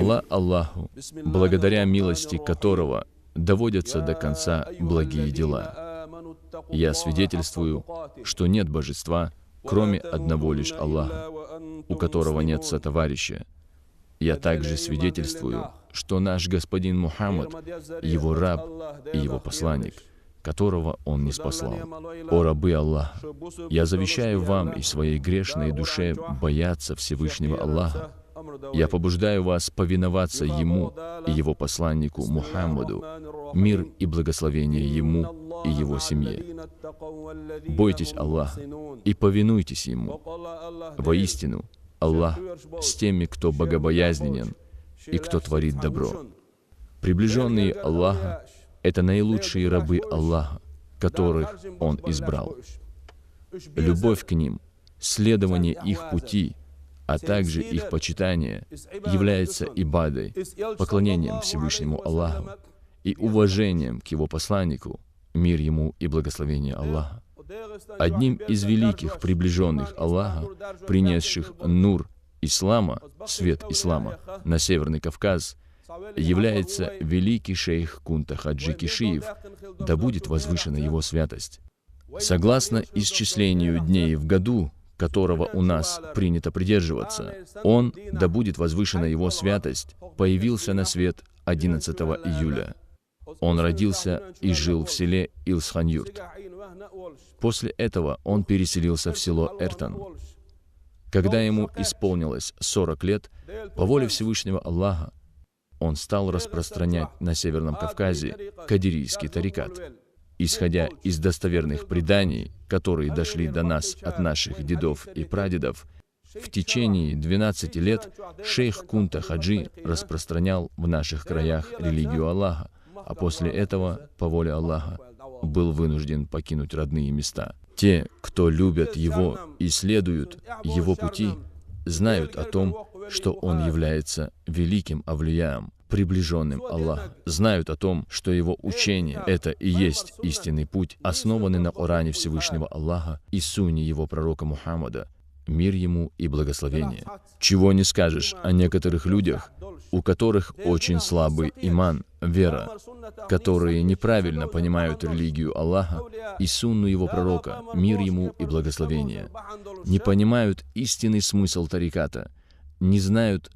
Хвала Аллаху, благодаря милости которого доводятся до конца благие дела. Я свидетельствую, что нет божества, кроме одного лишь Аллаха, у которого нет сотоварища. Я также свидетельствую, что наш господин Мухаммад, его раб и его посланник, которого Он ниспослал. О рабы Аллаха, я завещаю вам и своей грешной душе бояться Всевышнего Аллаха. Я побуждаю вас повиноваться Ему и Его посланнику Мухаммаду, мир и благословение Ему и Его семье. Бойтесь Аллаха и повинуйтесь Ему. Воистину, Аллах с теми, кто богобоязненен и кто творит добро. Приближенные Аллаха — это наилучшие рабы Аллаха, которых Он избрал. Любовь к ним, следование их пути, а также их почитание является ибадой, поклонением Всевышнему Аллаху и уважением к Его посланнику, мир Ему и благословение Аллаха. Одним из великих приближенных Аллаха, принесших нур ислама, свет ислама, на Северный Кавказ, является великий шейх Кунта Хаджи Кишиев, да будет возвышена его святость. Согласно исчислению дней в году, которого у нас принято придерживаться, он, да будет возвышена его святость, появился на свет 11 июля. Он родился и жил в селе Илсханьюрт. После этого он переселился в село Эртан. Когда ему исполнилось 40 лет, по воле Всевышнего Аллаха, он стал распространять на Северном Кавказе кадирийский тарикат. Исходя из достоверных преданий, которые дошли до нас от наших дедов и прадедов, в течение 12 лет шейх Кунта Хаджи распространял в наших краях религию Аллаха, а после этого, по воле Аллаха, был вынужден покинуть родные места. Те, кто любят Его и следуют Его пути, знают о том, что Он является великим авлияем, приближенным Аллаху, знают о том, что Его учение — это и есть истинный путь, основанный на Коране Всевышнего Аллаха и сунне Его пророка Мухаммада, мир Ему и благословение. Чего не скажешь о некоторых людях, у которых очень слабый иман, вера, которые неправильно понимают религию Аллаха и сунну Его пророка, мир Ему и благословение, не понимают истинный смысл тариката, не знают,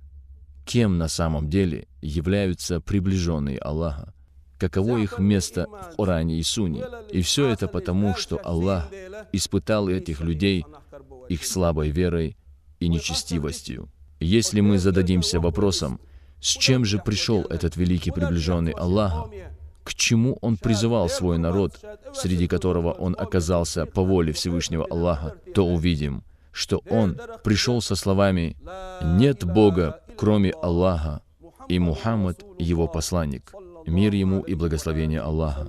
кем на самом деле являются приближенные Аллаха, каково их место в Коране и Сунне. И все это потому, что Аллах испытал этих людей их слабой верой и нечестивостью. Если мы зададимся вопросом, с чем же пришел этот великий приближенный Аллаха, к чему он призывал свой народ, среди которого он оказался по воле Всевышнего Аллаха, то увидим, что он пришел со словами «Нет Бога, кроме Аллаха, и Мухаммад — Его посланник, мир Ему и благословение Аллаха».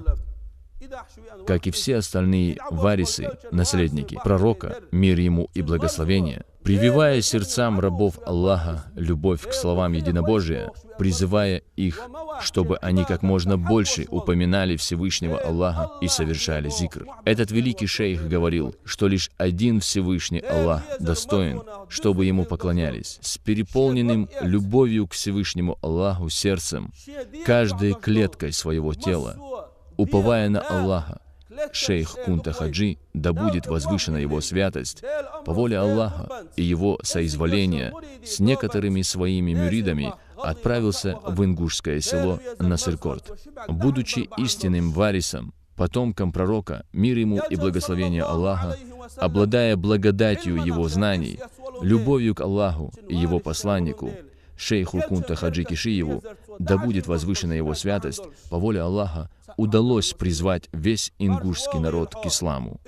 Как и все остальные варисы, наследники пророка, мир Ему и благословение, прививая сердцам рабов Аллаха любовь к словам единобожия, призывая их, чтобы они как можно больше упоминали Всевышнего Аллаха и совершали зикр. Этот великий шейх говорил, что лишь один Всевышний Аллах достоин, чтобы Ему поклонялись. С переполненным любовью к Всевышнему Аллаху сердцем, каждой клеткой своего тела, уповая на Аллаха, шейх Кунта Хаджи, да будет возвышена его святость, по воле Аллаха и его соизволения, с некоторыми своими мюридами отправился в ингушское село Насыркорт. Будучи истинным варисом, потомком пророка, мир ему и благословение Аллаха, обладая благодатью его знаний, любовью к Аллаху и его посланнику, шейху Кунта Хаджи Кишиеву, да будет возвышена его святость, по воле Аллаха, удалось призвать весь ингушский народ к исламу.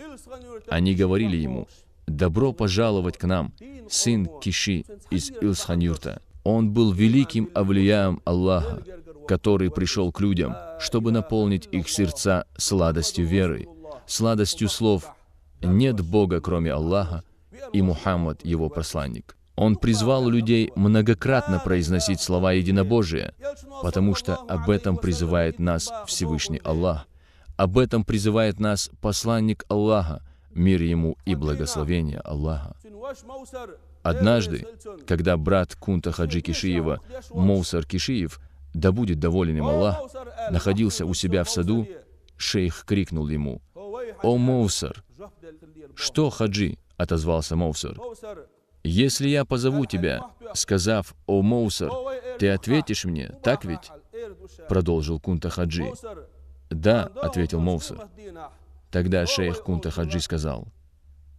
Они говорили ему: «Добро пожаловать к нам, сын Киши из Илсханьюрта». Он был великим авлияем Аллаха, который пришел к людям, чтобы наполнить их сердца сладостью веры, сладостью слов «Нет Бога, кроме Аллаха, и Мухаммад — Его посланник». Он призвал людей многократно произносить слова единобожия, потому что об этом призывает нас Всевышний Аллах. Об этом призывает нас посланник Аллаха, мир ему и благословение Аллаха. Однажды, когда брат Кунта Хаджи Кишиева, Моусар Кишиев, да будет доволен им Аллах, находился у себя в саду, шейх крикнул ему: «О, Моусар!» «Что, Хаджи?» — отозвался Моусар. «Если я позову тебя, сказав: „О, Моусар“, ты ответишь мне, так ведь?» — продолжил Кунта Хаджи. «Да», — ответил Моусар. Тогда шейх Кунта Хаджи сказал: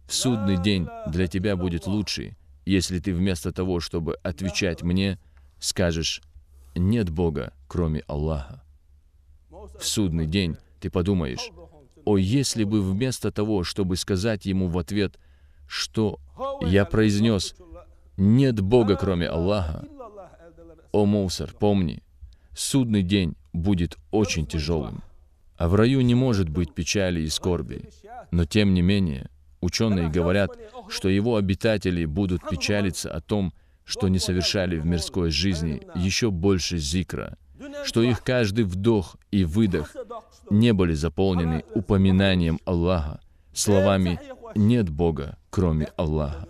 «В судный день для тебя будет лучше, если ты вместо того, чтобы отвечать мне, скажешь: „Нет Бога, кроме Аллаха“. В судный день ты подумаешь: о, если бы вместо того, чтобы сказать ему в ответ, что я произнес: „Нет Бога, кроме Аллаха“. О, Моусар, помни, судный день будет очень тяжелым. А в раю не может быть печали и скорби. Но тем не менее, ученые говорят, что его обитатели будут печалиться о том, что не совершали в мирской жизни еще больше зикра, что их каждый вдох и выдох не были заполнены упоминанием Аллаха, словами «нет Бога, кроме Аллаха».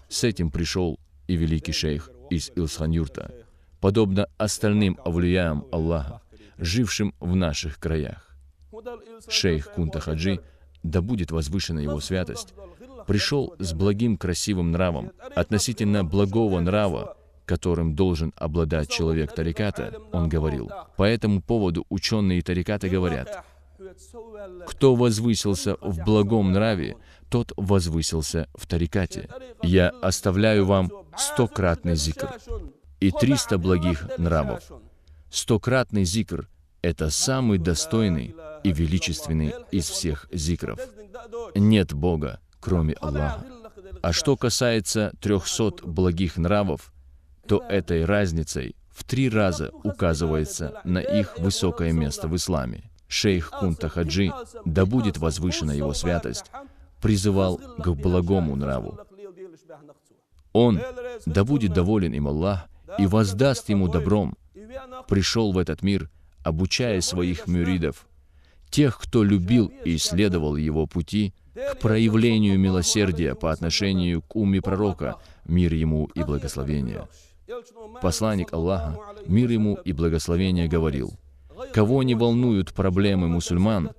С этим пришел и великий шейх из Илсхан-Юрта, подобно остальным авлияям Аллаха, жившим в наших краях. Шейх Кунта Хаджи, да будет возвышена его святость, пришел с благим красивым нравом, относительно благого нрава, которым должен обладать человек тариката. Он говорил: по этому поводу ученые тариката говорят: кто возвысился в благом нраве, тот возвысился в тарикате. Я оставляю вам 100-кратный зикр и 300 благих нравов. 100-кратный зикр — это самый достойный и величественный из всех зикров. Нет Бога, кроме Аллаха. А что касается 300 благих нравов, то этой разницей в 3 раза указывается на их высокое место в исламе. Шейх Кунта Хаджи, да будет возвышена его святость, призывал к благому нраву. Он, да будет доволен им Аллах и воздаст ему добром, пришел в этот мир, обучая своих мюридов, тех, кто любил и следовал его пути, к проявлению милосердия по отношению к умме пророка, мир ему и благословение. Посланник Аллаха, мир ему и благословение, говорил: кого не волнуют проблемы мусульман,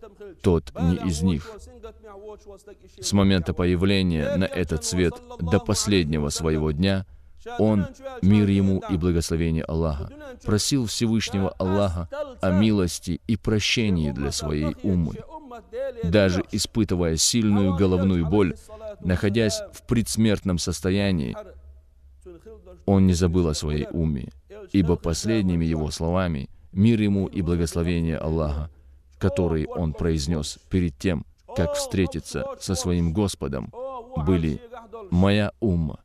тот не из них. С момента появления на этот свет до последнего своего дня он, мир ему и благословение Аллаха, просил Всевышнего Аллаха о милости и прощении для своей уммы. Даже испытывая сильную головную боль, находясь в предсмертном состоянии, он не забыл о своей умме, ибо последними его словами, мир ему и благословение Аллаха, которые он произнес перед тем, как встретиться со своим Господом, были: «Моя умма,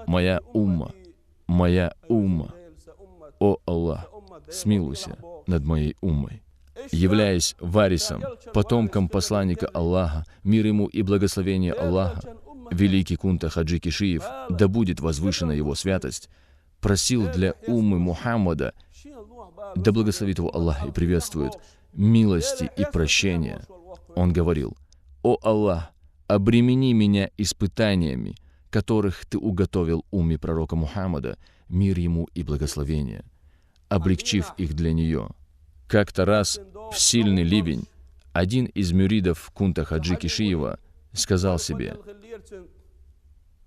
моя умма, моя умма. О Аллах, смилуйся над моей уммой». Являясь варисом, потомком посланника Аллаха, мир ему и благословение Аллаха, великий Кунта Хаджи Кишиев, да будет возвышена его святость, просил для уммы Мухаммада, да благословит его Аллах и приветствует, милости и прощения. Он говорил: «О Аллах, обремени меня испытаниями, которых Ты уготовил умме пророка Мухаммада, мир ему и благословение, облегчив их для нее». Как-то раз в сильный ливень один из мюридов Кунта Хаджи Кишиева сказал себе: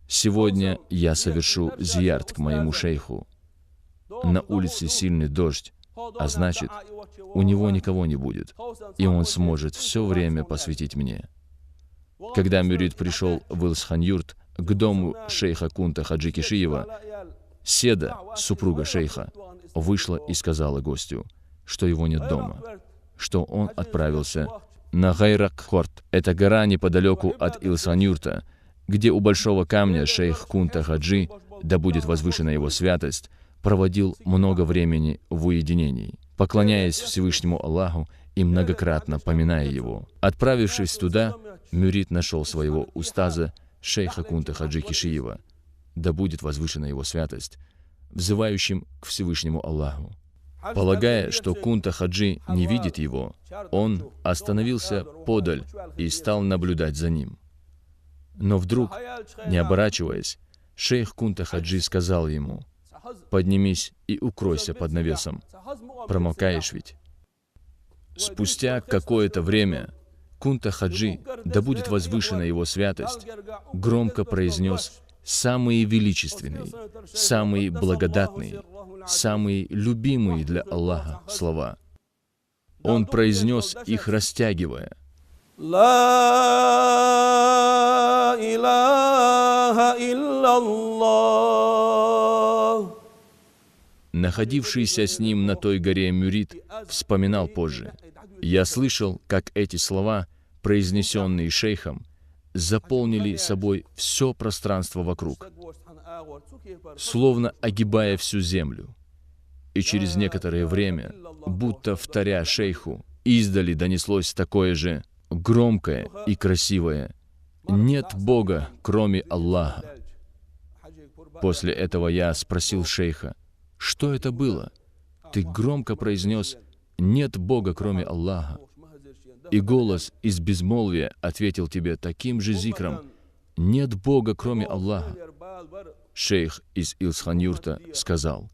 «Сегодня я совершу зиярт к моему шейху. На улице сильный дождь, а значит, у него никого не будет, и он сможет все время посвятить мне». Когда мюрид пришел в Илсхан-Юрт к дому шейха Кунта Хаджи Кишиева, Седа, супруга шейха, вышла и сказала гостю, что его нет дома, что он отправился на Гайрак-Хорт. Это гора неподалеку от Илсан-Юрта, где у большого камня шейх Кунта Хаджи, да будет возвышена его святость, проводил много времени в уединении, поклоняясь Всевышнему Аллаху и многократно поминая его. Отправившись туда, мюрид нашел своего устаза, шейха Кунта Хаджи Кишиева, да будет возвышена его святость, взывающим к Всевышнему Аллаху. Полагая, что Кунта Хаджи не видит его, он остановился подаль и стал наблюдать за ним. Но вдруг, не оборачиваясь, шейх Кунта Хаджи сказал ему: «Поднимись и укройся под навесом. Промокаешь ведь». Спустя какое-то время Кунта Хаджи, да будет возвышена его святость, громко произнес самые величественные, самые благодатные, самые любимые для Аллаха слова. Он произнес их, растягивая: «Ла иляха илляллах». Находившийся с ним на той горе мюрид вспоминал позже: «Я слышал, как эти слова, произнесенные шейхом, заполнили собой все пространство вокруг, словно огибая всю землю. И через некоторое время, будто вторя шейху, издали донеслось такое же громкое и красивое: «Нет Бога, кроме Аллаха». После этого я спросил шейха: «Что это было? Ты громко произнес: „Нет Бога, кроме Аллаха“, и голос из безмолвия ответил тебе таким же зикром: „Нет Бога, кроме Аллаха“». Шейх из Илсхан-юрта сказал: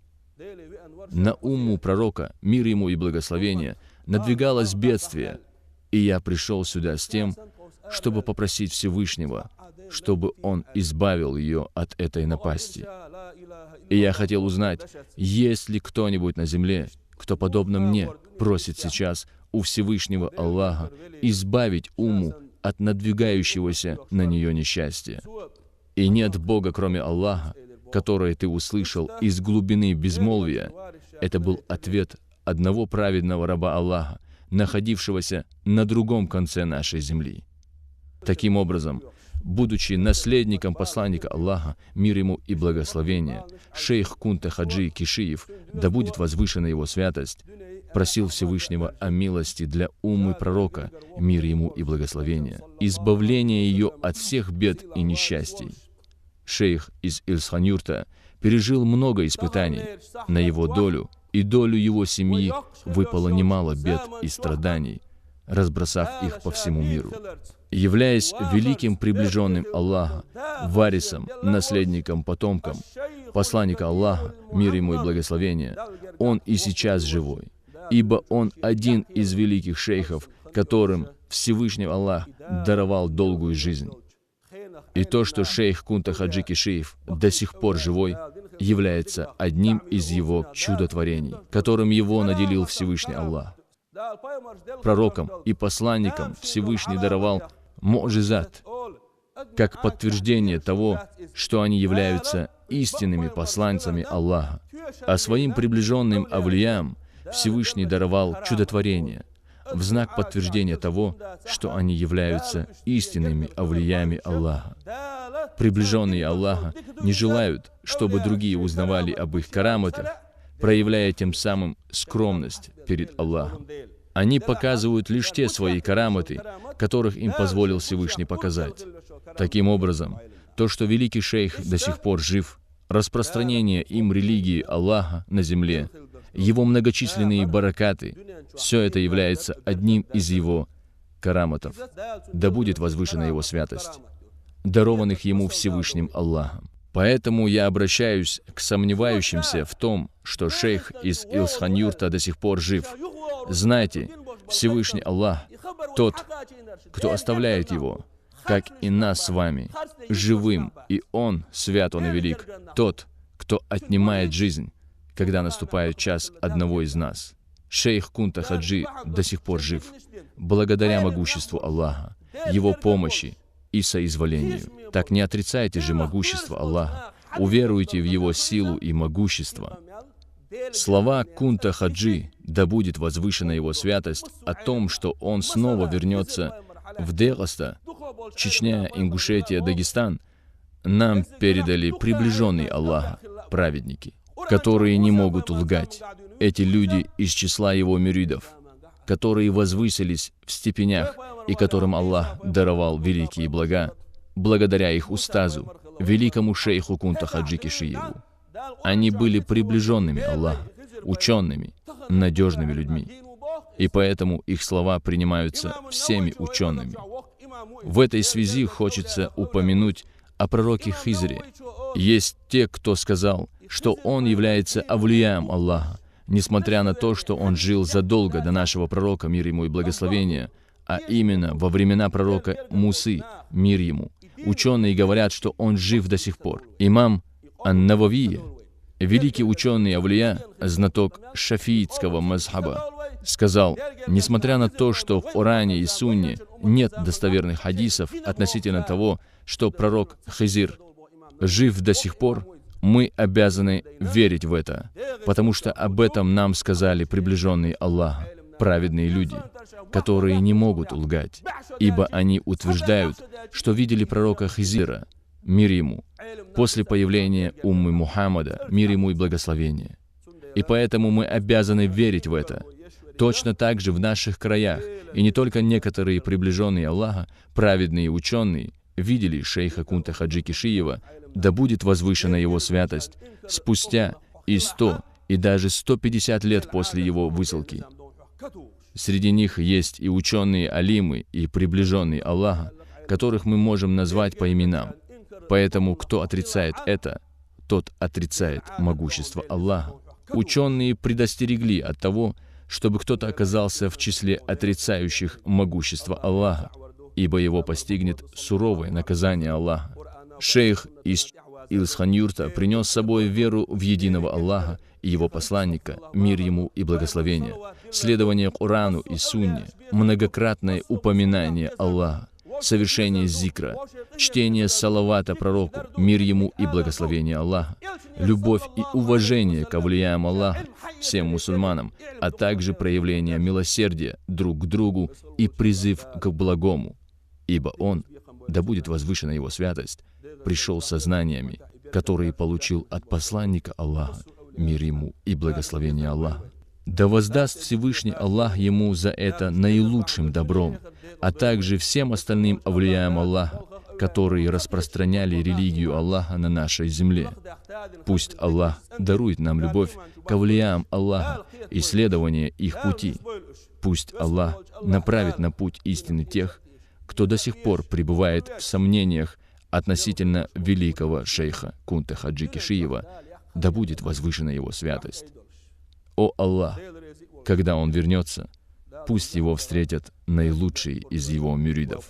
«На умму пророка, мир ему и благословение, надвигалось бедствие, и я пришел сюда с тем, чтобы попросить Всевышнего, чтобы Он избавил ее от этой напасти. И я хотел узнать, есть ли кто-нибудь на земле, кто, подобно мне, просит сейчас у Всевышнего Аллаха избавить умму от надвигающегося на нее несчастья. И нет Бога, кроме Аллаха, который ты услышал из глубины безмолвия». Это был ответ одного праведного раба Аллаха, находившегося на другом конце нашей земли. Таким образом, будучи наследником посланника Аллаха, мир ему и благословение, шейх Кунта Хаджи Кишиев, да будет возвышена его святость, просил Всевышнего о милости для уммы пророка, мир ему и благословение, избавления ее от всех бед и несчастий. Шейх из Илсхан-юрта пережил много испытаний. На его долю и долю его семьи выпало немало бед и страданий, разбросав их по всему миру. Являясь великим приближенным Аллаха, варисом, наследником, потомком посланника Аллаха, мир ему и благословение, он и сейчас живой, ибо он один из великих шейхов, которым Всевышний Аллах даровал долгую жизнь. И то, что шейх Кунта Хаджи Кишиев до сих пор живой, является одним из его чудотворений, которым его наделил Всевышний Аллах. Пророкам и посланникам Всевышний даровал му'джизат, как подтверждение того, что они являются истинными посланцами Аллаха. А своим приближенным авлиям Всевышний даровал чудотворение, в знак подтверждения того, что они являются истинными авлиями Аллаха. Приближенные Аллаха не желают, чтобы другие узнавали об их караматах, проявляя тем самым скромность перед Аллахом. Они показывают лишь те свои караматы, которых им позволил Всевышний показать. Таким образом, то, что великий шейх до сих пор жив, распространение им религии Аллаха на земле, его многочисленные баракаты, все это является одним из его караматов. Да будет возвышена его святость, дарованных ему Всевышним Аллахом. Поэтому я обращаюсь к сомневающимся в том, что шейх из Илсхан-юрта до сих пор жив. Знайте, Всевышний Аллах, тот, кто оставляет его, как и нас с вами, живым, и Он, свят Он и велик, тот, кто отнимает жизнь, когда наступает час одного из нас. Шейх Кунта Хаджи до сих пор жив, благодаря могуществу Аллаха, Его помощи и соизволению. Так не отрицайте же могущество Аллаха, уверуйте в Его силу и могущество. Слова Кунта Хаджи, да будет возвышена его святость, о том, что он снова вернется в Дагестан, Чечня, Ингушетия, Дагестан, нам передали приближенные Аллаха, праведники, которые не могут лгать. Эти люди из числа его мюридов, которые возвысились в степенях и которым Аллах даровал великие блага, благодаря их устазу, великому шейху Кунта Хаджи Кишиеву. Они были приближенными Аллаха, учеными, надежными людьми. И поэтому их слова принимаются всеми учеными. В этой связи хочется упомянуть о пророке Хизре. Есть те, кто сказал, что он является авлияем Аллаха, несмотря на то, что он жил задолго до нашего пророка, мир ему и благословения, а именно во времена пророка Мусы, мир ему. Ученые говорят, что он жив до сих пор. Имам Ан-Навави, великий ученый авлия, знаток шафиитского мазхаба, сказал, несмотря на то, что в Коране и Сунне нет достоверных хадисов относительно того, что пророк Хизр жив до сих пор, мы обязаны верить в это, потому что об этом нам сказали приближенные Аллаха, праведные люди, которые не могут лгать, ибо они утверждают, что видели пророка Хизира, мир ему, после появления Уммы Мухаммада, мир ему и благословение. И поэтому мы обязаны верить в это. Точно так же в наших краях, и не только некоторые приближенные Аллаха, праведные ученые, видели шейха Кунта Хаджи Кишиева, да будет возвышена его святость, спустя и 100, и даже 150 лет после его высылки. Среди них есть и ученые алимы, и приближенные Аллаха, которых мы можем назвать по именам. Поэтому, кто отрицает это, тот отрицает могущество Аллаха. Ученые предостерегли от того, чтобы кто-то оказался в числе отрицающих могущество Аллаха, ибо его постигнет суровое наказание Аллаха. Шейх из Илсханюрта принес с собой веру в единого Аллаха и его посланника, мир ему и благословение, следование Корану и Сунне, многократное упоминание Аллаха, совершение зикра, чтение салавата пророку, мир ему и благословение Аллаха, любовь и уважение к авлияям Аллаха, всем мусульманам, а также проявление милосердия друг к другу и призыв к благому, ибо Он, да будет возвышена Его святость, пришел со знаниями, которые получил от посланника Аллаха, мир ему и благословение Аллаха. Да воздаст Всевышний Аллах ему за это наилучшим добром, а также всем остальным авлияям Аллаха, которые распространяли религию Аллаха на нашей земле. Пусть Аллах дарует нам любовь к авлияям Аллаха и следование их пути. Пусть Аллах направит на путь истины тех, кто до сих пор пребывает в сомнениях относительно великого шейха Кунта Хаджи Кишиева, да будет возвышена его святость. О Аллах, когда Он вернется, пусть его встретят наилучшие из его мюридов.